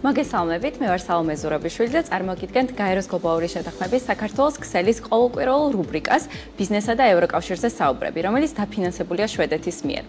მოგესალმებით, მე ვარ სალომე ზურაბიშვილი და წარმოგიდგენთ გაეროს გლობალური შეთანხმების საქართველოს ქსელის ყოველკვირეულ რუბრიკას ბიზნესსა და ევროკავშირზე საუბრები, რომელიც დაფინანსებულია შვედეთის მიერ.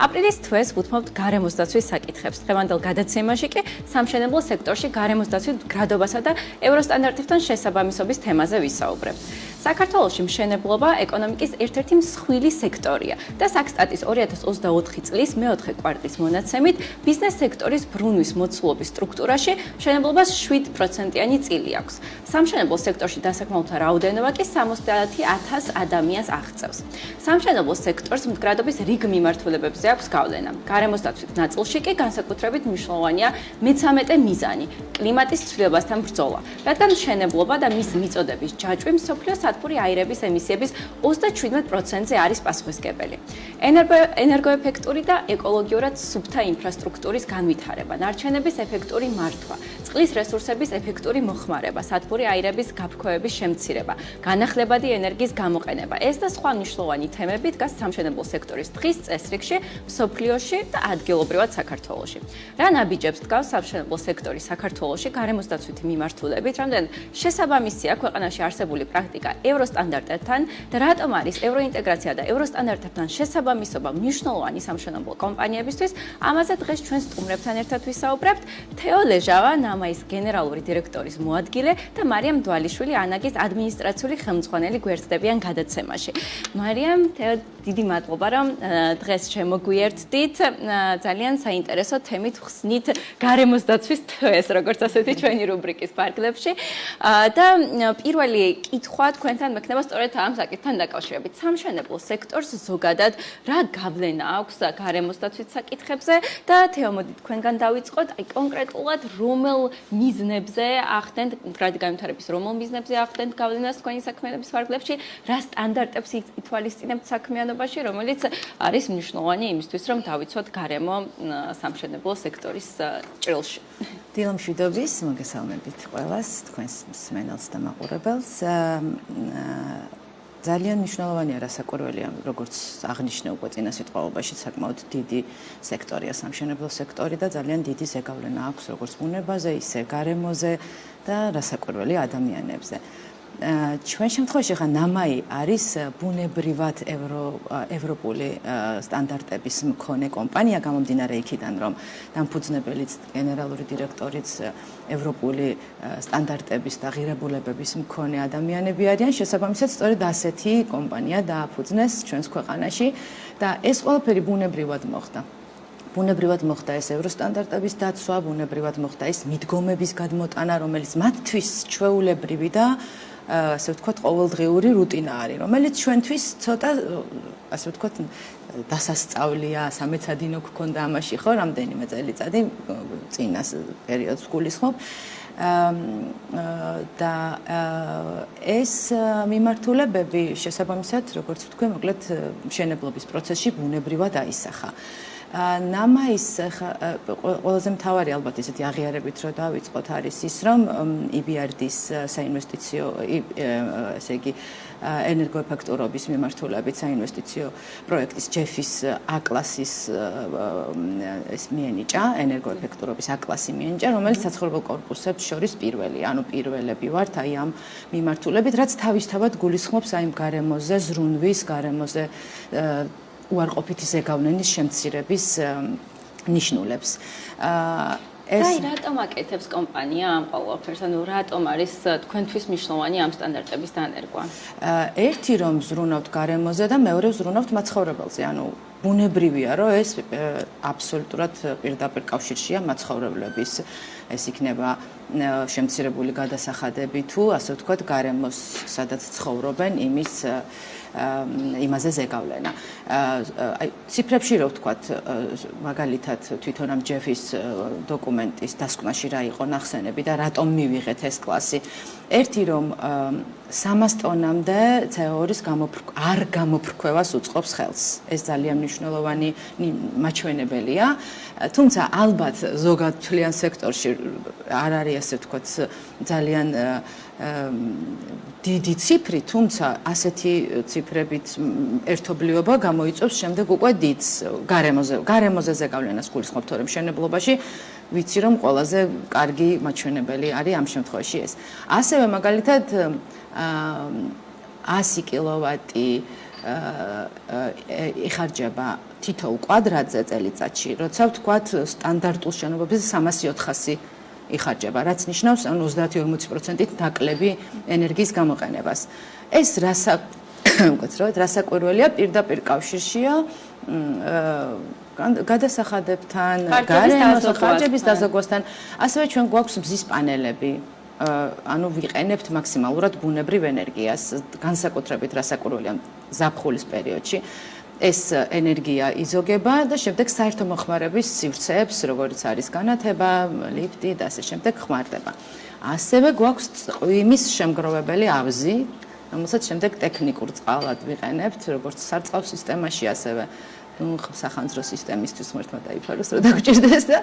აპრილის თვეს ვუთმობთ გარემოს დაცვის საკითხებს. დღევანდელ გადაცემაში კი სამშენებლო სექტორში გარემოს დაცვის მდგრადობასა და ევროსტანდარტებთან შესაბამისობის თემაზე ვისაუბრებთ. საქართველოში მშენებლობა ეკონომიკის ერთ-ერთი მსხვილი სექტორია და საქსტატის 2024 წლის მეოთხე კვარტლის მონაცემით ბიზნეს სექტორის ბრუნვის მოცულობის სტრუქტურაში მშენებლობას 7%-იანი წილი აქვს. სამშენებლო სექტორში დასაქმებულთა რაოდენობა კი 70,000 ადამიანს აღწევს. სამშენებლო სექტორს მდგრადობის რიგ მიმართულებებზე აქვს გავლენა. გარემოს დაცვის ნაწილში კი განსაკუთრებით მნიშვნელოვანია მე-13 მიზანი კლიმატის ცვლილებასთან ბრძოლა, რადგან მშენებლობა და მის მიწოდების ჯაჭვი მსოფლიოს სადგური აირების ემისიების 37%-ზე არის პასუხისმგებელი. ენერგოეფექტური და ეკოლოგიურად სუფთა ინფრასტრუქტურის განვითარება, ნარჩენების ეფექტური მართვა, წყლის რესურსების ეფექტური მოხმარება, სადგური აირების გაფრქვევების შემცირება, განახლებადი ენერგიის გამოყენება. ეს და სხვა მნიშვნელოვანი თემები დგას სამშენებლო სექტორის დღის წესრიგში, მსოფლიოში და ადგილობრივად საქართველოში. რა ნაბიჯებს დგავს სამშენებლო სექტორი საქართველოში გარემოს დაცვითი მიმართულებით, რამდენ შესაბამისია ქვეყანაში არსებული პრაქტიკა ევროსტანდარტებთან და რატომ არის ევროინტეგრაცია და ევროსტანდარტებთან შესაბამისობა მნიშვნელოვანი სამშენებლო კომპანიებისთვის, ამაზე დღეს ჩვენ სტუმრებთან ერთად ვისაუბრებთ. თეო ლეჟავა, ნამაის გენერალური დირექტორის მოადგილე და მარიამ დვალიშვილი, ანაგის ადმინისტრაციული ხელმძღვანელი გვერდდებიან გადაცემაში. მარიამ, თეო, დიდი მადლობა, რომ დღეს შემოგვიერთდით. ძალიან საინტერესო თემით ხსნით გარემოს დაცვის თვეს, როგორც ასეთი ჩვენი რუბრიკის ფარგლებში. და პირველი კითხვა თქვენთან მექნება სწორედ ამ საკითხთან დაკავშირებით. სამშენებლო სექტორს ზოგადად რა გავლენა აქვს გარემოს დაცვის საკითხებზე და თეო, მოდი თქვენგან დავიწყოთ, აი კონკრეტულად რომელ მიზნებზე ახდენთ, მდგრადი განვითარების რომელ მიზნებზე ახდენთ გავლენას თქვენი საქმიანობის ფარგლებში, რა სტანდარტებს ითვალისწინებთ საქმიანობაში, რომელიც არის მნიშვნელოვანი იმისთვის, რომ დავიცვათ გარემო სამშენებლო სექტორის ჭრილში. დილამშვიდობის, მოგესალმებით ყველას, თქვენს მსმენელს და მაყურებელს. ძალიან მნიშვნელოვანია რასაკვირველია, როგორც აღნიშნე უკვე წინა სიტყვაობაში, საკმაოდ დიდი სექტორია სამშენებლო სექტორი და ძალიან დიდი ზეგავლენა აქვს როგორც ბუნებაზე, ისე გარემოზე და რასაკვირველია ადამიანებზე. ჩვენ შემთხვევაში ხა ნამაი არის ბუნებრივად ევროპული სტანდარტების მქონე კომპანია, გამომდინარე იქიდან, რომ დამფუძნებელიც გენერალური დირექტორიც ევროპული სტანდარტების და ღირებულებების მქონე ადამიანები არიან. შესაბამისად, სწორედ ასეთი კომპანია დააფუძნეს ჩვენს ქვეყანაში და ეს ყველაფერი ბუნებრივად მოხდა. ბუნებრივად მოხდა ეს ევროსტანდარტების დაცვა, ბუნებრივად მოხდა ეს მიდგომების გადმოტანა, რომელიც მათთვის ჩვეულებრივი და ასე ვთქვათ, ყოველდღიური რუტინა არის, რომელიც ჩვენთვის ცოტა, ასე ვთქვათ, დასასწავლია, სამეცადინო გქონდა ამაში, ხო, რამდენიმე წელიწადი წინას პერიოდს გულისხმობ. და ეს მიმართულებები შესაბამისად, როგორც ვთქვი, მოკლედ მშენებლობის პროცესში ბუნებრივად აისახა. ნამაის ყველაზე მთავარი ალბათ ისეთი აღიარებით რო დავიწყოთ არის ის, რომ EBRD-ის საინვესტიციო, ესე იგი, ენერგოეფექტურობის მიმართულებით საინვესტიციო პროექტის JEF-ის A-კლასის ეს მიენიჭა, ენერგოეფექტურობის A-კლასი მიენიჭა, რომელიც საცხოვრებელ კორპუსებს შორის პირველი, ანუ პირველები ვართ აი ამ მიმართულებით, რაც თავისთავად გულისხმობს აი გარემოზე ზრუნვის, გარემოზე უარყოფითი ზეგავლენის შემცირების ნიშნულებს. აი, რატომ აკეთებს კომპანია ამ ყველაფერს? ანუ რატომ არის თქვენთვის მნიშვნელოვანი ამ სტანდარტების დანერგვა? ერთი რომ ზრუნავთ გარემოზე და მეორე ზრუნავთ მაცხოვრებელზე. ანუ ბუნებრივია, რომ ეს აბსოლუტურად პირდაპირ კავშირშია მაცხოვრებლების. ეს იქნება შემცირებული გადასახადები თუ ასე ვთქვათ, გარემოს, სადაც ცხოვრობენ, იმაზე ზეგავლენა. აი ციფრებში რო ვთქვათ, მაგალითად თვითონ ამ JEF-ის დოკუმენტის დასკვნაში რა იყო ნახსენები და რატომ მივიღეთ ეს კლასი. ერთი რომ 300 ტონამდე CO2-ის არ გამოფრქვევას უწყობს ხელს. ეს ძალიან მნიშვნელოვანი მაჩვენებელია. თუმცა ალბათ ზოგად მთლიან სექტორში არ არის ასე ვთქვათ ძალიან დიდი ციფრი, თუმცა ასეთი ციფრებით ერთობლიობა გამოიწვევს შემდეგ უკვე დიდს გარემოზე ზეგავლენას გულისხმობთ, თორემ მშენებლობაში ვიცი რომ ყველაზე კარგი მაჩვენებელი არის ამ შემთხვევაში ეს. ასევე მაგალითად 100 კილოვატი იხარჯება თითოეულ კვადრატზე წელიწადში, როცა ვთქვათ სტანდარტულ შენობებზე 300-400 იხარჯება, რაც ნიშნავს ან 30-40%-ით ნაკლები ენერგიის გამოყენებას. ეს რასაკვირველია პირდაპირ კავშირშია გადასახადებთან, გარემოს ხარჯების დაზოგვასთან, ასევე ჩვენ გვაქვს მზის პანელები. ანუ ვიყენებთ მაქსიმალურად ბუნებრივ ენერგიას, განსაკუთრებით რასაკვირველია ზაფხულის პერიოდში. ეს ენერგია იზოგება და შემდეგ საერთო მოხმარების სივრცეებს, როგორც არის განათება, ლიფტი და ასე შემდეგ ხმარდება. ასევე გვაქვს წვიმის შემგროვებელი ავზი, რომელსაც შემდეგ ტექნიკურ წყალად ვიყენებთ, როგორც სარწყავ სისტემაში, ასევე სახანძრო სისტემისთვის ღმერთმა დაიფაროს, რომ დაგჭირდეს და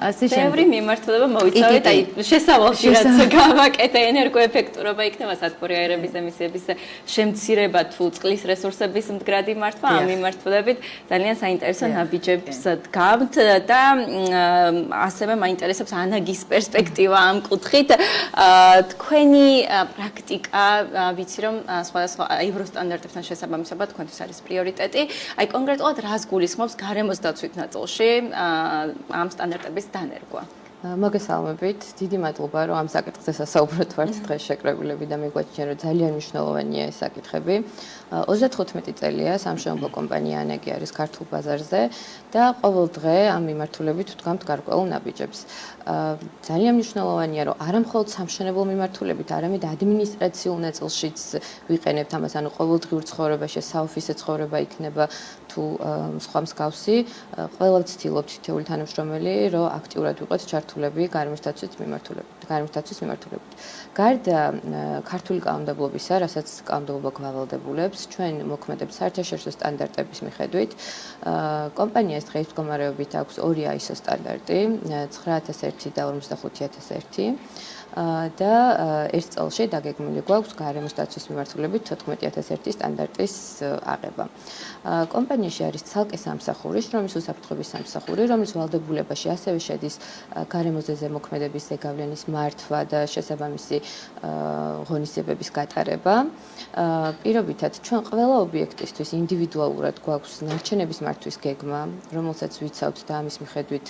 ასე შემდეგ. ბევრი მიმართულება მოიცავთ, აი შესავალში რაც გავაკეთე ენერგოეფექტურობა იქნება სათბური აირების ემისიების შემცირება თუ წყლის რესურსების მდგრადი მართვა ამ მიმართულებით ძალიან საინტერესო ნაბიჯებს დგამთ და ასევე მაინტერესებს ანაგის პერსპექტივა ამ კუთხით. თქვენი პრაქტიკა ვიცი რომ სხვადასხვა ევროსტანდარტებთან შესაბამისობა თქვენთვის არის პრიორიტეტი. აი კონკრეტულად რას გულისხმობს გარემოს დაცვით ნაწილში ამ სტანდარტების დანერგვა? მოგესალმებით. დიდი მადლობა, რომ ამ საკითხზე სასაუბროთ ვართ დღეს შეკრებილები და მიგვაჩნია, რომ ძალიან მნიშვნელოვანია ეს საკითხები. 35 წელია სამშენებლო კომპანია ანაგი არის ქართულ ბაზარზე და ყოველ დღე ამ მიმართულებით ვდგამთ გარკვეულ ნაბიჯებს. ძალიან მნიშვნელოვანია, რომ არა მხოლოდ სამშენებლო მიმართულებით, არამედ ადმინისტრაციულ ნაწილშიც ვიყენებთ ამას, ანუ ყოველდღიურ ცხოვრებაში, საოფისე ცხოვრება იქნება თუ სხვა მსგავსი, ყველა ვცდილობთ თითოეული თანამშრომელი, რომ აქტიურად ვიყოთ ჩართულები გარემოს დაცვის მიმართულებით. გარდა ქართული კანონმდებლობისა, რასაც კანონმდებლობა გვალდებულებს, ჩვენ მოქმედებს საერთაშორისო სტანდარტების მიხედვით. კომპანიას დღეს მდგომარეობით აქვს 2 ISO სტანდარტი, 9001 და 45001 და ერთ წელში დაგეგმილი გვაქვს გარემოს დაცვის მიმართულებით 14001 სტანდარტის აღება. კომპანიაში არის ცალკე სამსახური, შრომის უსაფრთხოების სამსახური, რომლის ვალდებულებაში ასევე შედის გარემოზე ზემოქმედების ზეგავლენის მართვა და შესაბამისი ღონისძიებების გატარება. პირობითად ჩვენ ყველა ობიექტისთვის ინდივიდუალურად გვაქვს ნარჩენების მართვის გეგმა, რომელსაც ვიცავთ და ამის მიხედვით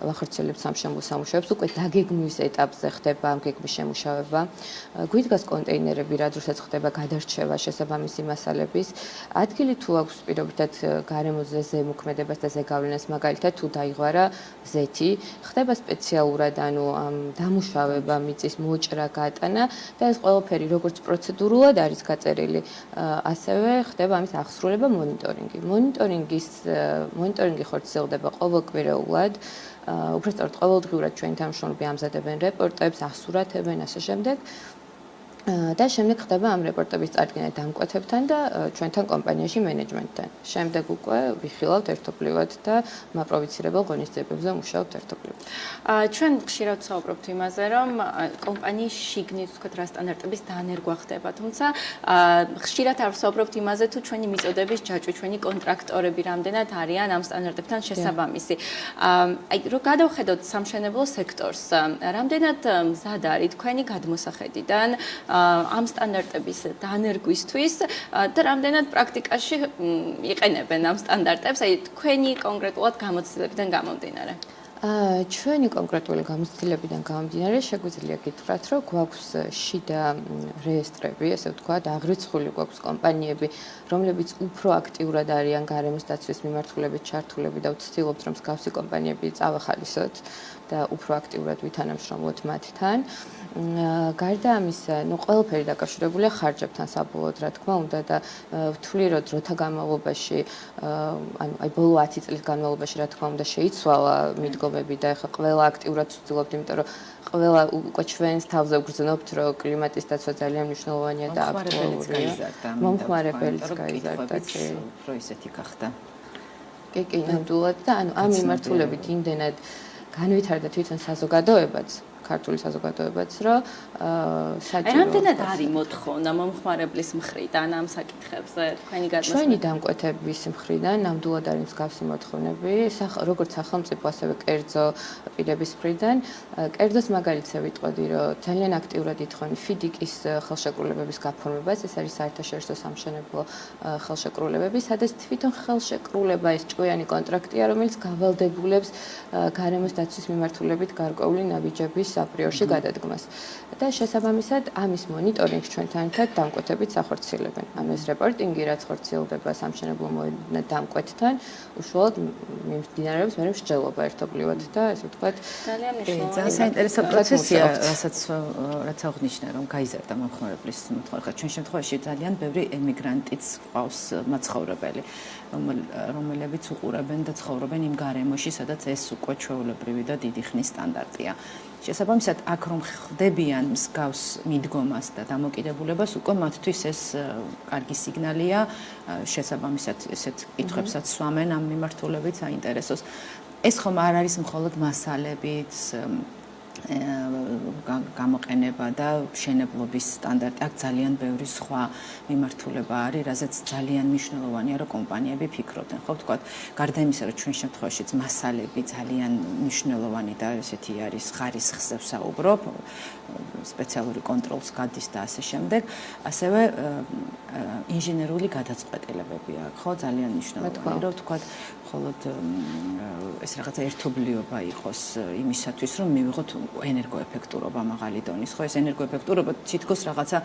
ვახორციელებთ სამშენებლო სამუშაოებს. უკვე დაგეგმვის ეტაპზე ხდება ამ გეგმის შემუშავება. გვიდგას კონტეინერები, რა დროსაც ხდება გადარჩევა შესაბამისი მასალების. ადგილი თუ აქვს პირობითად გარემოზე ზემოქმედებას და ზეგავლენას, მაგალითად თუ დაიღვარა ზეთი, ხდება სპეციალურად, ანუ დამუშავება, მიწის მოჭრა, გატანა და ეს ყველაფერი როგორც პროცედურულად არის გაწერილი, ასევე ხდება ამის აღსრულება მონიტორინგი. მონიტორინგი ხორციელდება ყოველკვირეულად. უბრალოდ ყოველდღიურად ჩვენი თანამშრომლები ამზადებენ რეპორტებს, ახსურათებენ, ასე შემდეგ. და შემდეგ ხდება ამ რეპორტების წარდგენა დამკვეთებთან და ჩვენთან კომპანიაში მენეჯმენტთან. შემდეგ უკვე ვიხილავთ ერთობლივად და მაპროვიცირებელ ღონისძიებებზე მუშაობთ ერთობლივად. ჩვენ ხშირად ვსაუბრობთ იმაზე, რომ კომპანიის შიგნით ვთქვათ რა სტანდარტების დანერგვა ხდება, თუმცა ხშირად არ ვსაუბრობთ იმაზე, თუ ჩვენი მიწოდების ჯაჭვი, ჩვენი კონტრაქტორები რამდენად არიან ამ სტანდარტებთან შესაბამისი. აი რო გადავხედოთ სამშენებლო სექტორს, რამდენად მზად არის თქვენი გადმოსახედიდან ამ სტანდარტების დანერგვისთვის და რამდენად პრაქტიკაში იყენებენ ამ სტანდარტებს, აი თქვენი კონკრეტულად გამოცდილებიდან გამომდინარე. ჩვენი კონკრეტული გამოცდილებიდან გამომდინარე შეგვიძლია გითხრათ, რომ გვაქვს შიდა რეესტრები, ესე ვთქვათ, აღრიცხული გვაქვს კომპანიები, რომლებიც უფრო აქტიურად არიან გარემოს დაცვის მიმართულებით ჩართულები და ვცდილობთ, რომ მსგავსი კომპანიები წავახალისოთ და უფრო აქტიურად ვითანამშრომლოთ მათთან. გარდა ამისა, ყველაფერი დაკავშირებულია ხარჯებთან საბოლოოდ, რა თქმა უნდა და ვთვლი, რომ დროთა განმავლობაში, ანუ აი ბოლო 10 წლის განმავლობაში, რა თქმა უნდა, შეიცვალა მიდგომები და ეხლა ყველა აქტიურად ვცდილობთ, იმიტომ რომ ყველა უკვე ჩვენს თავზე ვგრძნობთ, რომ კლიმატის დაცვა ძალიან მნიშვნელოვანია და აქტუალურია. მომხმარებელიც გაიზარდა, უფრო ისეთი გახდა. კი, ნამდვილად და ანუ ამ მიმართულებით იმდენად განვითარდა თვითონ საზოგადოებაც, ქართული საზოგადოებაც, რომ საჭირო. რამდენად არის მოთხოვნა მომხმარებლის მხრიდან ამ საკითხებზე თქვენი გადმოსვლა? ჩვენი დამკვეთების მხრიდან ნამდვილად არის მსგავსი მოთხოვნები, როგორც სახელმწიფო, ასევე კერძო პირების მხრიდან. კერძოს მაგალითზე ვიტყოდი, რომ ძალიან აქტიურად ითხოვენ FIDIC-ის ხელშეკრულებების გაფორმებას, ეს არის საერთაშორისო სამშენებლო ხელშეკრულებები, სადაც თვითონ ხელშეკრულება ეს ჭკვიანი კონტრაქტია, რომელიც გავალდებულებს გარემოს დაცვის მიმართულებით გარკვეული ნაბიჯების აპრიორში გადადგმას. და შესაბამისად ამის მონიტორინგს ჩვენთან ერთად დამკვეთებით ახორციელებენ. ანუ ეს რეპორტინგი, რაც ხორციელდება სამშენებლო მოედნად დამკვეთთან, უშუალოდ მიმდინარეობს მე მსჯელობა ერთობლივად და ესე ვთქვათ, ძალიან მნიშვნელოვანი. ძალიან საინტერესო პროცესია, რაც აღნიშნა, რომ გაიზარდა მომხმარებლის მოთხოვნა. ჩვენ შემთხვევაში ძალიან ბევრი ემიგრანტიც ყავს მაცხოვრებელი, რომლებიც უყურებენ და ცხოვრობენ იმ გარემოში, სადაც ეს უკვე ჩვეულებრივი და დიდი ხნის სტანდარტია. შესაბამისად, აქ რომ ხდებიან მსგავს მიდგომას და დამოკიდებულებას, უკვე მათთვის ეს კარგი სიგნალია, შესაბამისად ესეთ კითხვებსაც სვამენ ამ მიმართულებით საინტერესოს. ეს ხომ არ არის მხოლოდ მასალებით გამოყენება და მშენებლობის სტანდარტი, აქ ძალიან ბევრი სხვა მიმართულება არის, რაზეც ძალიან მნიშვნელოვანია, რომ კომპანიები ფიქრობდნენ. ხო ვთქვათ, გარდა იმისა, რომ ჩვენ შემთხვევაშიც მასალები ძალიან მნიშვნელოვანი და ესეთი არის ხარისხზე ვსაუბრობ, სპეციალური კონტროლს გადის და ასე შემდეგ, ასევე ინჟინერული გადაწყვეტილებები აქვს, ხო, ძალიან მნიშვნელოვანი, რომ ვთქვათ, მხოლოდ ეს რაღაცა ერთობლიობა იყოს იმისათვის, რომ მივიღოთ ენერგოეფექტურობა მაღალი დონის, ხო, ეს ენერგოეფექტურობა თითქოს რაღაცა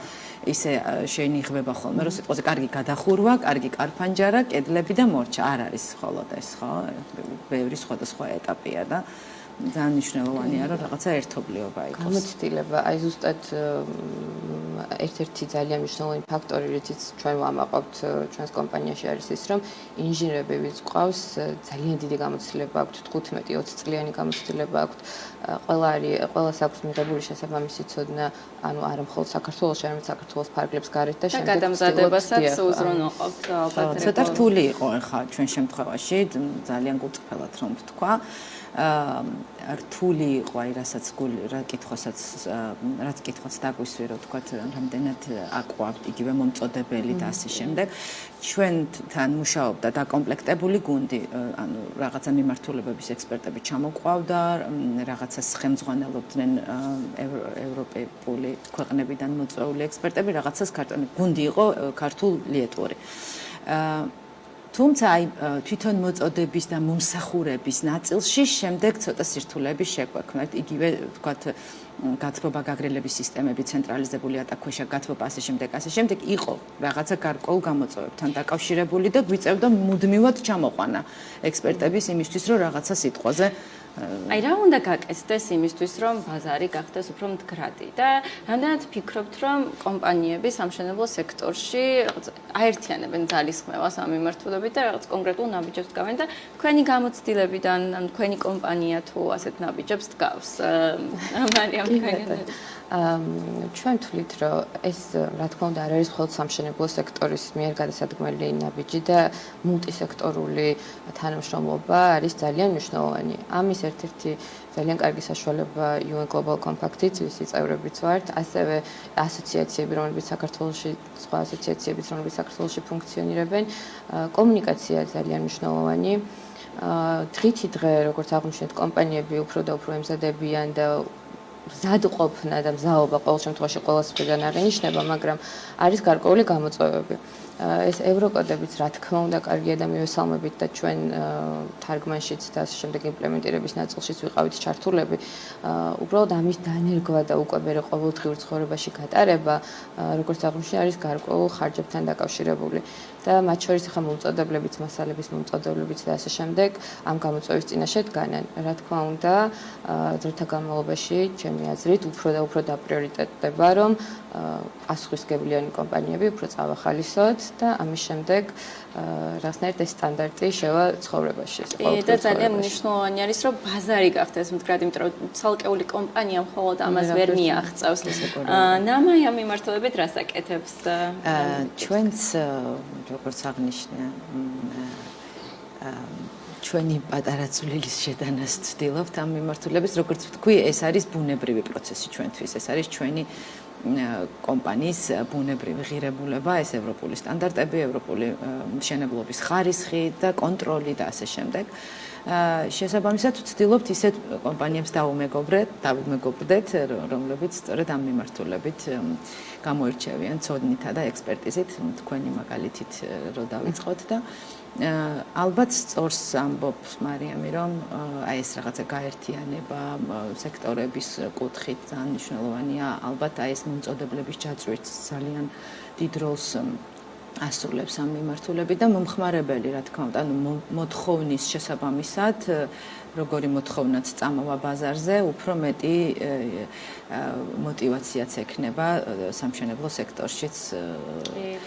ისე შეინიღბება ხოლმე, რომ სიტყვაზე კარგი გადახურვა, კარგი კარფანჯარა, კედლები და მორჩა არ არის მხოლოდ ეს, ხო, ბევრი სხვადასხვა ეტაპია და ძალიან მნიშვნელოვანია, რომ რაღაცა ერთობლიობა იყოს. გამოცდილება, აი ზუსტად ერთ-ერთი ძალიან მნიშვნელოვანი ფაქტორი, რითიც ჩვენ ვამაყობთ ჩვენს კომპანიაში არის ის, რომ ინჟინერები ვინც ყავს, ძალიან დიდი გამოცდილება აქვთ, 15-20 წლიანი გამოცდილება აქვთ. ყველას აქვს მიღებული შესაბამისი ცოდნა, ანუ არა მხოლოდ საქართველოში, არამედ საქართველოს ფარგლებს გარეთ და შემდეგ გადამზადებასაც უზრუნველყოფთ ალბათ. ცოტა რთული იყო ახლა ჩვენ შემთხვევაში, ძალიან გულწრფელად რომ ვთქვა. რთული იყო აი რასაც რაც კითხვაც დაგვისვი რომ თქვათ რამდენად აყვავთ იგივე მომწოდებელი და ასე შემდეგ ჩვენთან მუშაობდა დაკომპლექტებული გუნდი ანუ რაღაცა მიმართულებების ექსპერტები ჩამოყვავდა რაღაცას ხელმძღვანელობდნენ ევროპული ქვეყნებიდან მოწვეული ექსპერტები რაღაცას გუნდი იყო ქართულ-ლიეტვური თუმცა აი თვითონ მოწოდების და მომსახურების ნაწილში შემდეგ ცოტა სირთულეები შეგვექმნათ იგივე ვთქვათ გათბობა გაგრილების სისტემები ცენტრალიზებული ატაკქვეშა გათბობა ასე შემდეგ იყო რაღაცა გარკვეულ გამოწვევებთან დაკავშირებული და გვიწევდა მუდმივად ჩამოყვანა ექსპერტების იმისთვის რომ რაღაცა სიტყვაზე აი რა უნდა გაკეთდეს იმისთვის რომ ბაზარი გახდეს უფრო მდგრადი და რამდენად ფიქრობთ რომ კომპანიები სამშენებლო სექტორში რაღაც აერთიანებენ ძალისხმევას ამ მიმართულებით და რაღაც კონკრეტულ ნაბიჯებს დგავენ და თქვენი გამოცდილებიდან ან თქვენი კომპანია თუ ასეთ ნაბიჯებს დგავს მარიამ თქვენგან ჩვენ თვლით რომ ეს რა თქმა უნდა არ არის მხოლოდ სამშენებლო სექტორის მიერ გადასადგმელი ნაბიჯი და მულტისექტორული თანამშრომლობა არის ძალიან მნიშვნელოვანი ამის ერთ-ერთი ძალიან კარგი საშუალება UN Global Compact-იც, ვისი წევრებიც ვართ, ასევე ასოციაციები, რომლებიც საქართველოში, სხვა ასოციაციებიც, რომლებიც საქართველოში ფუნქციონირებენ, კომუნიკაცია ძალიან მნიშვნელოვანი. დღითი დღე, როგორც აღვნიშნეთ, კომპანიები უფრო და უფრო ემზადებიან და მზადყოფნა და მზაობა ყოველ შემთხვევაში ყოველს მხრიდან აღინიშნება, მაგრამ არის გარკვეული გამოწვევები. ეს ევროკოდებიც რა თქმა უნდა კარგია და მივესალმებით და ჩვენ თარგმანშიც და ასე შემდეგ იმპლემენტირების ნაწილშიც ვიყავით ჩართულები. უბრალოდ ამის დანერგვა და უკვე მე ყოველდღიურ ცხოვრებაში გატარება, როგორც აღვნიშნე, არის გარკვეულ ხარჯებთან დაკავშირებული. და მათ შორის ახლა მომწოდებლებიც, მასალების მომწოდებლებიც და ასე შემდეგ ამ გამოწვევის წინაშე დგანან. რა თქმა უნდა, დროთა განმავლობაში, ჩემი აზრით, უფრო და უფრო დაპრიორიტეტდება, რომ პასუხისმგებლიანი კომპანიები უფრო წავახალისოთ და ამის შემდეგ რაღაცნაირად ეს სტანდარტი შევა ცხოვრებაში. და ძალიან მნიშვნელოვანი არის, რომ ბაზარი გახდეს მდგრადი, იმიტომ რომ ცალკეული კომპანია მხოლოდ ამას ვერ მიაღწევს. ნამაი ამ მიმართულებით რას აკეთებს? ჩვენც როგორც აღნიშნე ჩვენი პატარა წვლილის შედანას ვცდილობთ ამ მიმართულებით, როგორც ვთქვი, ეს არის ბუნებრივი პროცესი ჩვენთვის, ეს არის ჩვენი კომპანიის ბუნებრივი ღირებულება, ეს ევროპული სტანდარტები, ევროპული მშენებლობის ხარისხი და კონტროლი და ასე შემდეგ. შესაბამისად ვცდილობთ ისეთ კომპანიებს დავუმეგობრდეთ, რომლებიც სწორედ ამ მიმართულებით გამოირჩევიან ცოდნითა და ექსპერტიზით, თქვენი მაგალითით რო დავიწყოთ და ალბათ სწორს ამბობს მარიამი, რომ აი ეს რაღაცა გაერთიანება სექტორების კუთხით ძალიან მნიშვნელოვანია, ალბათ აი ეს მომწოდებლების ჯაჭვით ძალიან დიდ როლს ასრულებს ამ მიმართულებით და მომხმარებელი, რა თქმა უნდა, მოთხოვნის შესაბამისად, როგორი მოთხოვნაც წამოვა ბაზარზე, უფრო მეტი мотиваციაც ექნება სამშენებლო სექტორშიც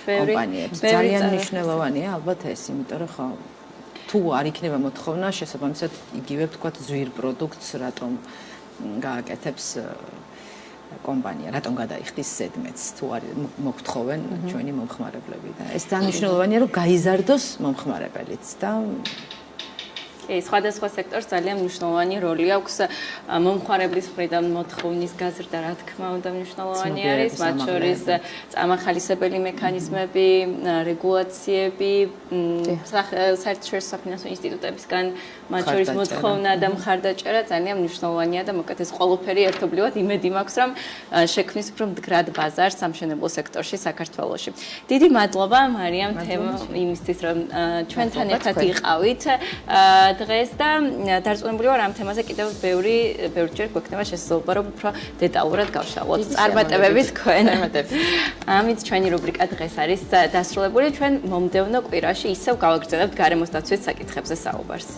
კომპანიებს. ძალიან მნიშვნელოვანია ალბათ ეს, იმიტომ რომ ხო თუ არ იქნება მოთხოვნა, შესაბამისად იგივე ვთქვათ ზვირ პროდუქტს რატომ გააკეთებს კომპანია, რატომ გადაიხდის ზედმეტს, თუ არ მოგთხოვენ ჩვენი მომხმარებლები და ეს ძალიან მნიშვნელოვანია, რომ გაიზარდოს მომხმარებელიც და სხვადასხვა სექტორს ძალიან მნიშვნელოვანი როლი აქვს მომხმარებლის მხრიდან მოთხოვნის გაზრდა, რა თქმა უნდა, მნიშვნელოვანი არის, მათ შორის წამახალისებელი მექანიზმები, რეგულაციები, საერთაშორისო საფინანსო ინსტიტუტებისგან, მათ შორის მოთხოვნა და მხარდაჭერა ძალიან მნიშვნელოვანია და მოკლედ ეს ყველაფერი ერთობლივად იმედი მაქვს, რომ შექმნის უფრო მდგრად ბაზარს სამშენებლო სექტორში საქართველოში. დიდი მადლობა მარიამ იმისთვის, რომ ჩვენთან ერთად იყავით. დღეს და დარწმუნებული ვარ ამ თემაზე კიდევ ბევრჯერ გვექნება შესაძლებლობა რომ უფრო დეტალურად გავშალოთ წარმატებები თქვენ. ამით ჩვენი რუბრიკა დღეს არის დასრულებული. ჩვენ მომდევნო კვირაში ისევ გავაგრძელებთ გარემოს დაცვის საკითხებზე საუბარს.